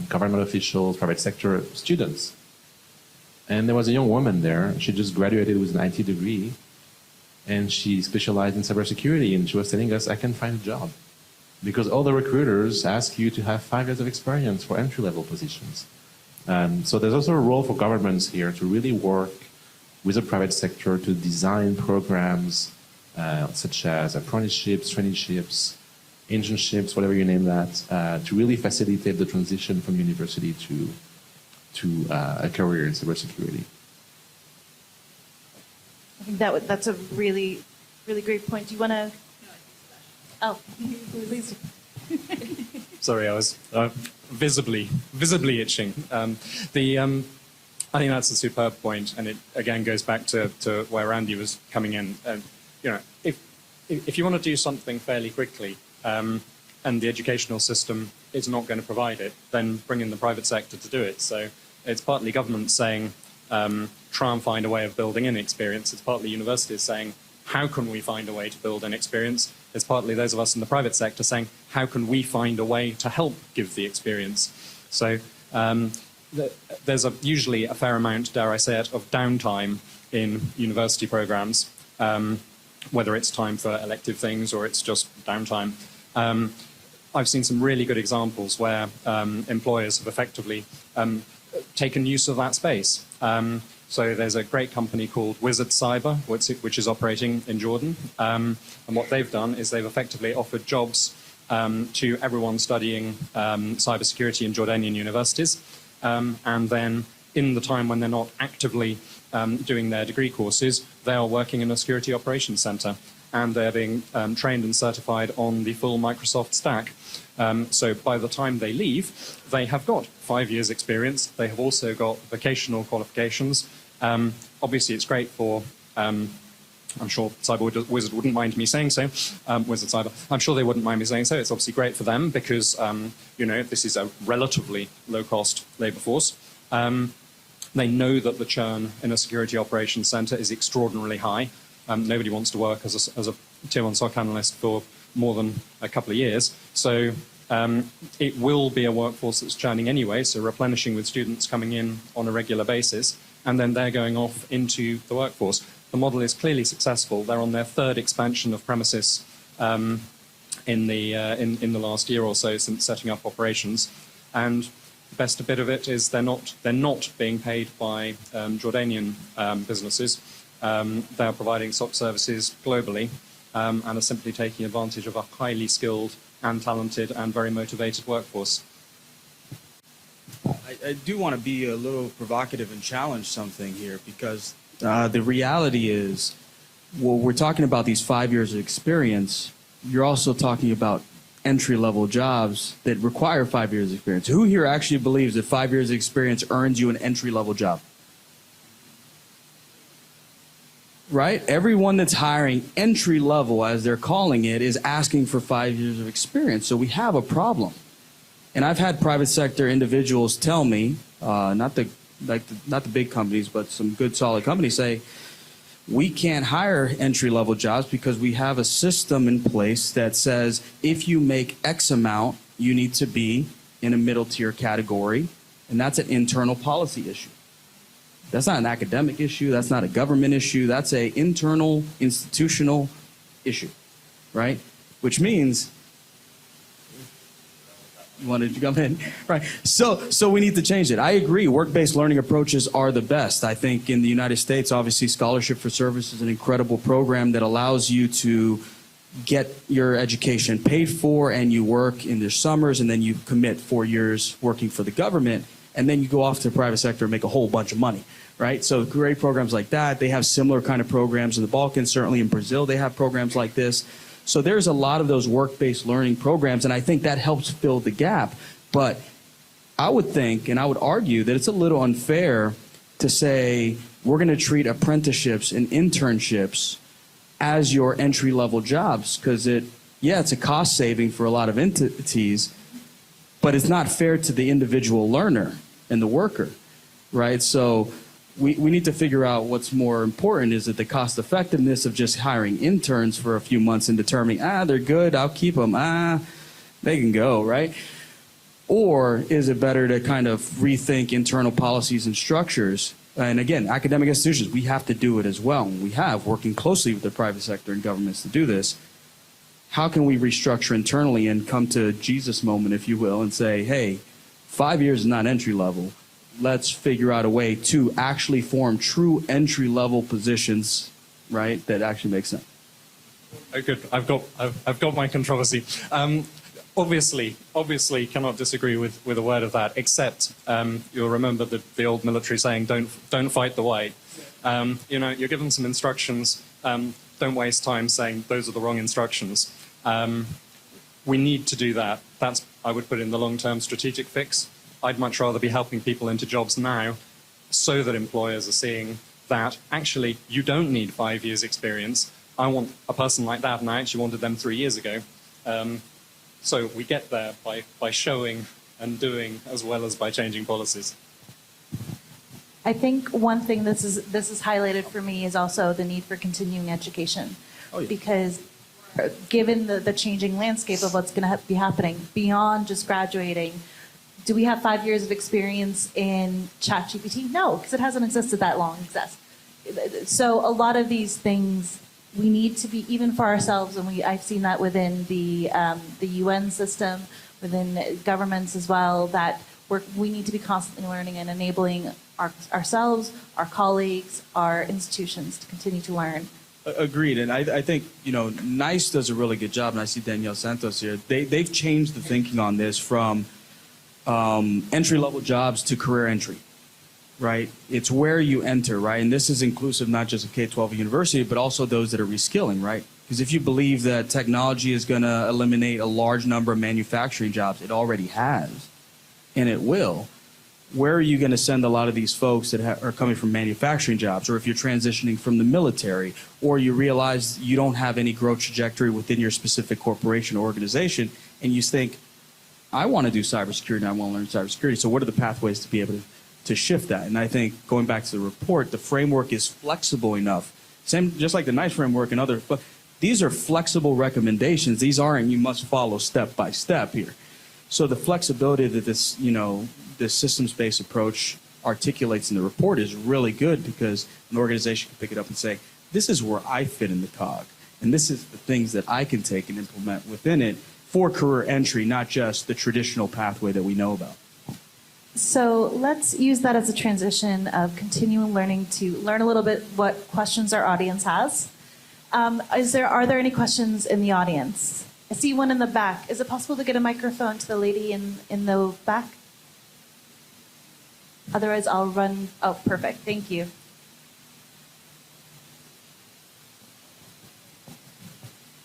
government officials, private sector students. And there was a young woman there. She just graduated with an IT degree, and she specialized in cybersecurity. And she was telling us, "I can find a job." because all the recruiters ask you to have 5 years of experience for entry-level positions. So there's also a role for governments here to really work with the private sector to design programs such as apprenticeships, traineeships, internships, whatever you name that, to really facilitate the transition from university to a career in cybersecurity. I think that's a really, really great point. Do you want to? Oh, please. Sorry, I was visibly itching. I think that's a superb point, and it again goes back to where Randy was coming in. If you want to do something fairly quickly, and the educational system is not going to provide it, then bring in the private sector to do it. So it's partly government saying, try and find a way of building in experience. It's partly universities saying, how can we find a way to build in experience? It's partly those of us in the private sector saying, how can we find a way to help give the experience? So there's usually a fair amount, dare I say it, of downtime in university programs, whether it's time for elective things or it's just downtime. I've seen some really good examples where employers have effectively taken use of that space. So there's a great company called Wizard Cyber, which is operating in Jordan. And what they've done is they've effectively offered jobs to everyone studying cybersecurity in Jordanian universities. And then in the time when they're not actively doing their degree courses, they are working in a security operations center. And they're being trained and certified on the full Microsoft stack. So by the time they leave, they have got 5 years experience. They have also got vocational qualifications. Obviously, it's great for, I'm sure Cyber Wizard wouldn't mind me saying so, Wizard Cyber, I'm sure they wouldn't mind me saying so. It's obviously great for them because, this is a relatively low-cost labor force. They know that the churn in a security operations center is extraordinarily high. Nobody wants to work as a tier 1 SOC analyst for more than a couple of years. So it will be a workforce that's churning anyway, so replenishing with students coming in on a regular basis, and then they're going off into the workforce. The model is clearly successful. They're on their 3rd expansion of premises in the last year or so since setting up operations. And the best bit of it is they're not being paid by Jordanian businesses. They're providing SOC services globally and are simply taking advantage of a highly skilled and talented and very motivated workforce. I do want to be a little provocative and challenge something here because the reality is, well, we're talking about these 5 years of experience. You're also talking about entry-level jobs that require 5 years of experience. Who here actually believes that 5 years of experience earns you an entry-level job? Right? Everyone that's hiring entry level, as they're calling it, is asking for 5 years of experience. So we have a problem. And I've had private sector individuals tell me, not the big companies, but some good solid companies say, we can't hire entry level jobs because we have a system in place that says if you make X amount, you need to be in a middle tier category. And that's an internal policy issue. That's not an academic issue. That's not a government issue. That's an internal institutional issue, right? Which means, you wanted to come in, right? So we need to change it. I agree. Work-based learning approaches are the best. I think in the United States, obviously, Scholarship for Service is an incredible program that allows you to get your education paid for, and you work in the summers, and then you commit 4 years working for the government. And then you go off to the private sector and make a whole bunch of money, right? So great programs like that. They have similar kind of programs in the Balkans. Certainly in Brazil, they have programs like this. So there's a lot of those work-based learning programs, and I think that helps fill the gap. But I would think, and I would argue, that it's a little unfair to say we're going to treat apprenticeships and internships as your entry-level jobs, because it's a cost saving for a lot of entities, but it's not fair to the individual learner and the worker, right? So we need to figure out what's more important. Is it the cost effectiveness of just hiring interns for a few months and determining, they're good, I'll keep them, they can go, right? Or is it better to kind of rethink internal policies and structures? And again, academic institutions, we have to do it as well. We have, working closely with the private sector and governments to do this. how can we restructure internally and come to Jesus moment, if you will, and say, hey, 5 years is not entry level. Let's figure out a way to actually form true entry level positions, right, that actually make sense. Oh, good. I've got my controversy. Obviously, cannot disagree with a word of that. Except you'll remember the old military saying, "Don't fight the way." You're given some instructions. Don't waste time saying those are the wrong instructions. We need to do that. That's, I would put in the long-term strategic fix. I'd much rather be helping people into jobs now, so that employers are seeing that actually you don't need 5 years experience. I want a person like that, and I actually wanted them 3 years ago. So we get there by showing and doing as well as by changing policies. I think one thing this is highlighted for me is also the need for continuing education. Oh, yeah. Because given the changing landscape of what's going to be happening beyond just graduating, do we have 5 years of experience in ChatGPT? No, because it hasn't existed that long. So a lot of these things we need to be, even for ourselves, and I've seen that within the UN system, within governments as well, that we need to be constantly learning and enabling ourselves, our colleagues, our institutions to continue to learn. Agreed, and I think NICE does a really good job, and I see Danielle Santos here. They've changed the thinking on this from entry-level jobs to career entry, right? It's where you enter, right? And this is inclusive not just of K-12 university, but also those that are reskilling, right? Because if you believe that technology is going to eliminate a large number of manufacturing jobs, it already has, and it will. Where are you going to send a lot of these folks that are coming from manufacturing jobs, or if you're transitioning from the military, or you realize you don't have any growth trajectory within your specific corporation or organization, and you think, I want to do cybersecurity and I want to learn cybersecurity, so what are the pathways to be able to shift that? And I think, going back to the report, the framework is flexible enough, same just like the NICE framework and other, but these are flexible recommendations. These aren't, you must follow step by step here. So the flexibility that this, this systems-based approach articulates in the report is really good, because an organization can pick it up and say, this is where I fit in the cog, and this is the things that I can take and implement within it for career entry, not just the traditional pathway that we know about. So let's use that as a transition of continuing learning to learn a little bit what questions our audience has. Are there any questions in the audience? I see one in the back. Is it possible to get a microphone to the lady in the back? Otherwise, I'll run. Oh, perfect. Thank you.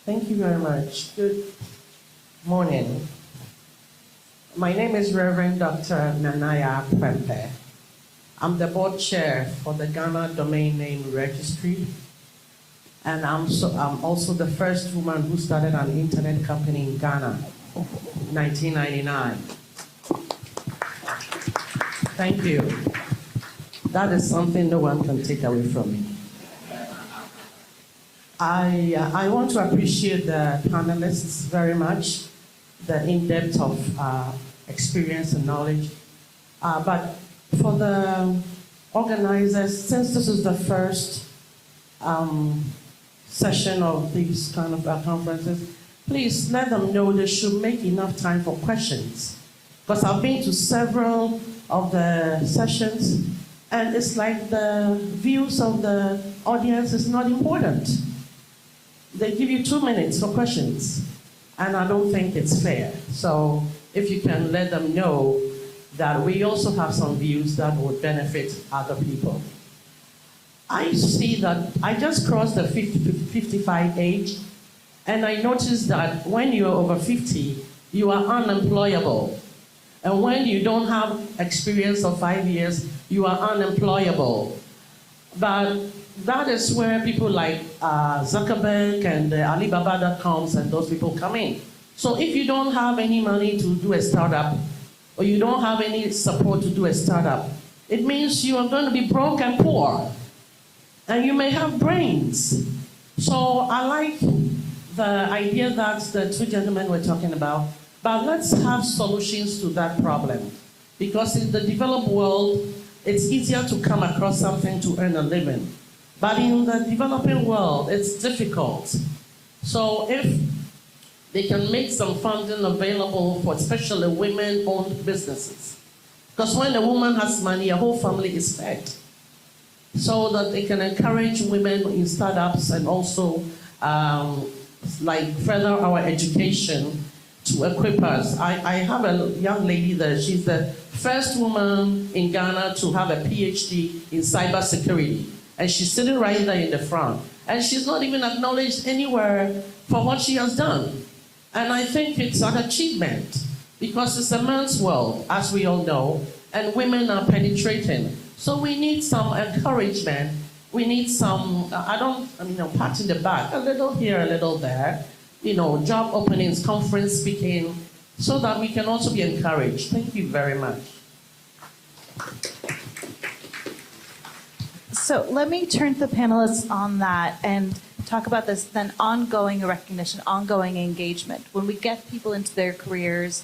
Thank you very much. Good morning. My name is Reverend Dr. Nanaya Prempe. I'm the board chair for the Ghana Domain Name Registry, and I'm also the first woman who started an internet company in Ghana, 1999. Thank you. That is something no one can take away from me. I want to appreciate the panelists very much, the in-depth of experience and knowledge. But for the organizers, since this is the first session of these kind of conferences, please let them know they should make enough time for questions. Because I've been to several of the sessions, and it's like the views of the audience is not important. They give you 2 minutes for questions, and I don't think it's fair. So if you can let them know that we also have some views that would benefit other people. I see that I just crossed the 55 age, and I noticed that when you're over 50, you are unemployable. And when you don't have experience of 5 years, you are unemployable. But that is where people like Zuckerberg and Alibaba.coms and those people come in. So if you don't have any money to do a startup, or you don't have any support to do a startup, it means you are going to be broke and poor. And you may have brains. So I like the idea that the two gentlemen were talking about, but let's have solutions to that problem. Because in the developed world, it's easier to come across something to earn a living. But in the developing world, it's difficult. So if they can make some funding available for especially women-owned businesses. Because when a woman has money, a whole family is fed. So that they can encourage women in startups and also further our education to equip us. I have a young lady there. She's the first woman in Ghana to have a PhD in cybersecurity. And she's sitting right there in the front. And she's not even acknowledged anywhere for what she has done. And I think it's an achievement because it's a man's world, as we all know, and women are penetrating. So we need some encouragement. We need some, pat in the back, a little here, a little there, job openings, conference speaking, so that we can also be encouraged. Thank you very much. So let me turn to the panelists on that and talk about this then ongoing recognition, ongoing engagement. When we get people into their careers,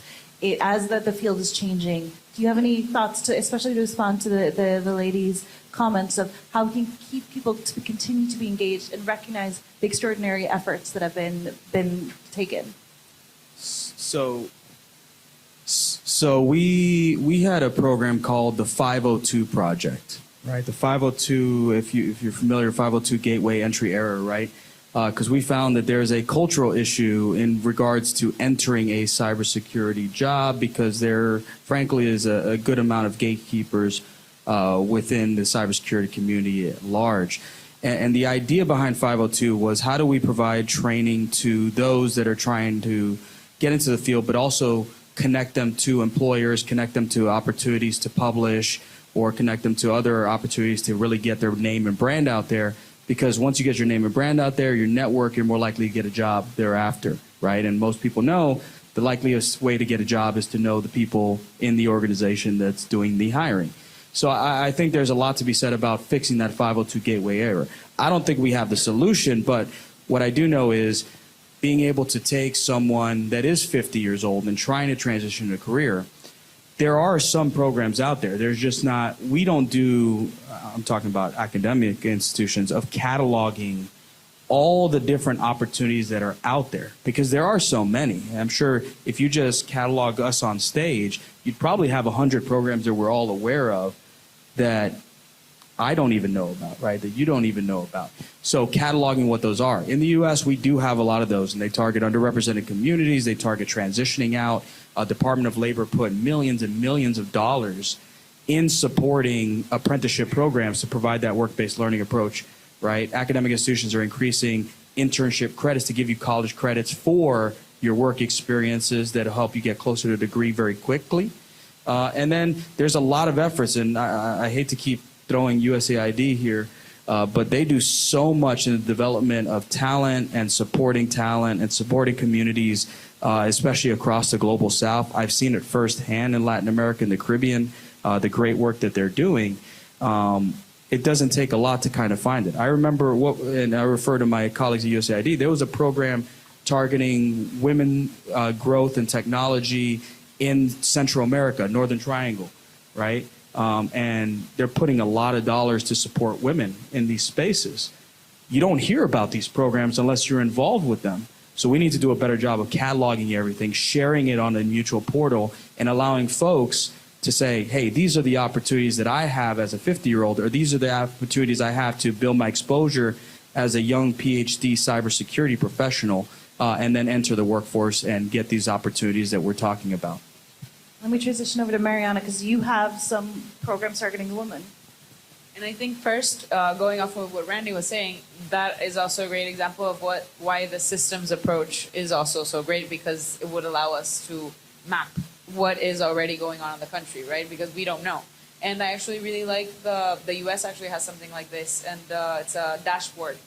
as the field is changing, do you have any thoughts especially to respond to the ladies' comments of how we can keep people to continue to be engaged and recognize the extraordinary efforts that have been taken? So we had a program called the 502 Project, right? The 502, if you're familiar, 502 Gateway Entry Error, right? Because we found that there's a cultural issue in regards to entering a cybersecurity job because there, frankly, is a good amount of gatekeepers within the cybersecurity community at large. And the idea behind 502 was how do we provide training to those that are trying to get into the field, but also connect them to employers, connect them to opportunities to publish, or connect them to other opportunities to really get their name and brand out there. Because once you get your name and brand out there, your network, you're more likely to get a job thereafter, right? And most people know the likeliest way to get a job is to know the people in the organization that's doing the hiring. So I think there's a lot to be said about fixing that 502 gateway error. I don't think we have the solution, but what I do know is being able to take someone that is 50 years old and trying to transition a career, there are some programs out there. There's just not, we don't do, I'm talking about academic institutions, of cataloging all the different opportunities that are out there, because there are so many. I'm sure if you just catalog us on stage, you'd probably have 100 programs that we're all aware of that I don't even know about, right? That you don't even know about. So cataloging what those are. In the U.S., we do have a lot of those, and they target underrepresented communities. They target transitioning out. Department of Labor put millions and millions of dollars in supporting apprenticeship programs to provide that work-based learning approach, right? Academic institutions are increasing internship credits to give you college credits for your work experiences that help you get closer to a degree very quickly. And then there's a lot of efforts, and I hate to keep throwing USAID here, but they do so much in the development of talent and supporting communities, especially across the global South. I've seen it firsthand in Latin America and the Caribbean, the great work that they're doing. It doesn't take a lot to kind of find it. I remember, and I refer to my colleagues at USAID, there was a program targeting women growth and technology in Central America, Northern Triangle, right? And they're putting a lot of dollars to support women in these spaces. You don't hear about these programs unless you're involved with them. So we need to do a better job of cataloging everything, sharing it on a mutual portal, and allowing folks to say, hey, these are the opportunities that I have as a 50-year-old, or these are the opportunities I have to build my exposure as a young PhD cybersecurity professional, and then enter the workforce and get these opportunities that we're talking about. Let me transition over to Mariana, because you have some programs targeting women. And I think first, going off of what Randy was saying, that is also a great example of why the systems approach is also so great, because it would allow us to map what is already going on in the country, right? Because we don't know. And I actually really like the US actually has something like this, and it's a dashboard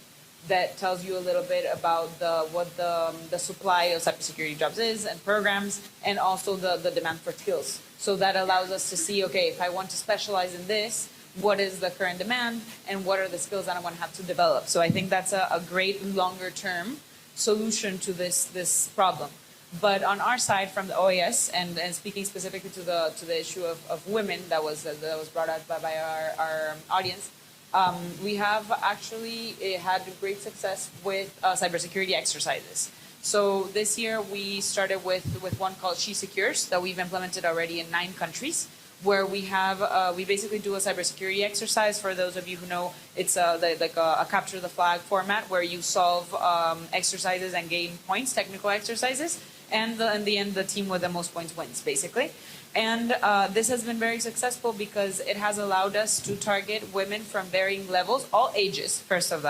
that tells you a little bit about what the supply of cybersecurity jobs is and programs, and also the demand for skills. So that allows us to see, okay, if I want to specialize in this, what is the current demand and what are the skills that I want to have to develop? So I think that's a great longer term solution to this problem. But on our side, from the OAS, and speaking specifically to the issue of women that was brought out by our audience, we have actually had great success with cybersecurity exercises. So this year we started with one called She Secures that we've implemented already in 9 countries, where we have we basically do a cybersecurity exercise. For those of you who know, it's like a capture the flag format where you solve exercises and gain points, technical exercises, and in the end the team with the most points wins, basically. And this has been very successful because it has allowed us to target women from varying levels, all ages. First of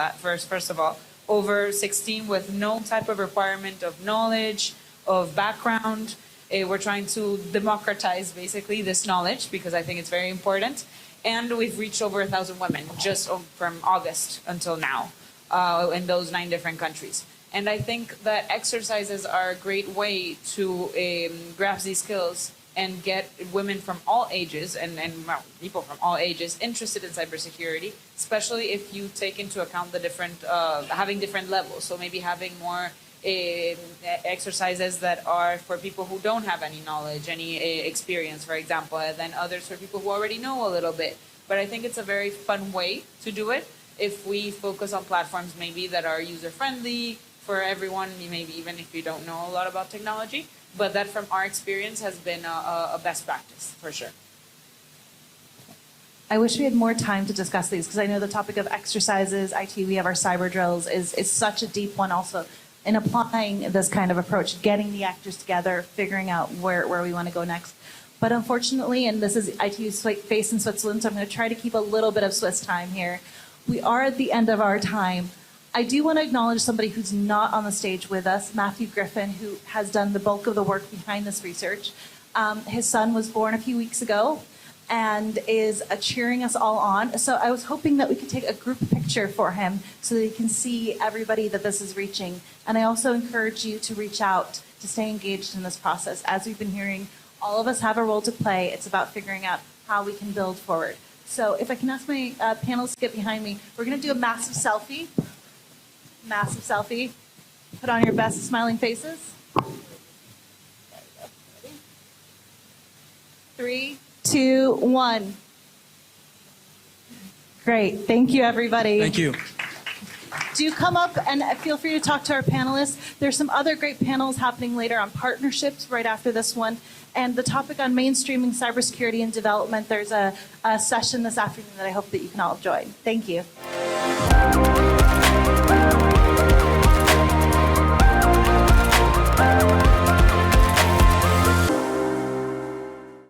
all, over 16 with no type of requirement of knowledge, of background. We're trying to democratize basically this knowledge because I think it's very important. And we've reached over 1,000 women just from August until now in those 9 different countries. And I think that exercises are a great way to grasp these skills and get women from all ages and well, people from all ages interested in cybersecurity, especially if you take into account the different, having different levels. So maybe having more exercises that are for people who don't have any knowledge, any experience, for example, and then others for people who already know a little bit. But I think it's a very fun way to do it if we focus on platforms maybe that are user-friendly for everyone, maybe even if you don't know a lot about technology, but that from our experience has been a best practice for sure. I wish we had more time to discuss these because I know the topic of exercises, IT, we have our cyber drills, is such a deep one also. In applying this kind of approach, getting the actors together, figuring out where we want to go next. But unfortunately, and this is ITU's face in Switzerland, so I'm going to try to keep a little bit of Swiss time here. We are at the end of our time. I do want to acknowledge somebody who's not on the stage with us, Matthew Griffin, who has done the bulk of the work behind this research. His son was born a few weeks ago and is cheering us all on. So I was hoping that we could take a group picture for him so that he can see everybody that this is reaching. And I also encourage you to reach out, to stay engaged in this process. As we've been hearing, all of us have a role to play. It's about figuring out how we can build forward. So if I can ask my panelists to get behind me, we're going to do a massive selfie. Massive selfie. Put on your best smiling faces. There we go. Ready? 3, 2, 1. Great. Thank you, everybody. Thank you. Do come up and feel free to talk to our panelists. There's some other great panels happening later on partnerships right after this one. And the topic on mainstreaming cybersecurity and development, there's a session this afternoon that I hope that you can all join. Thank you.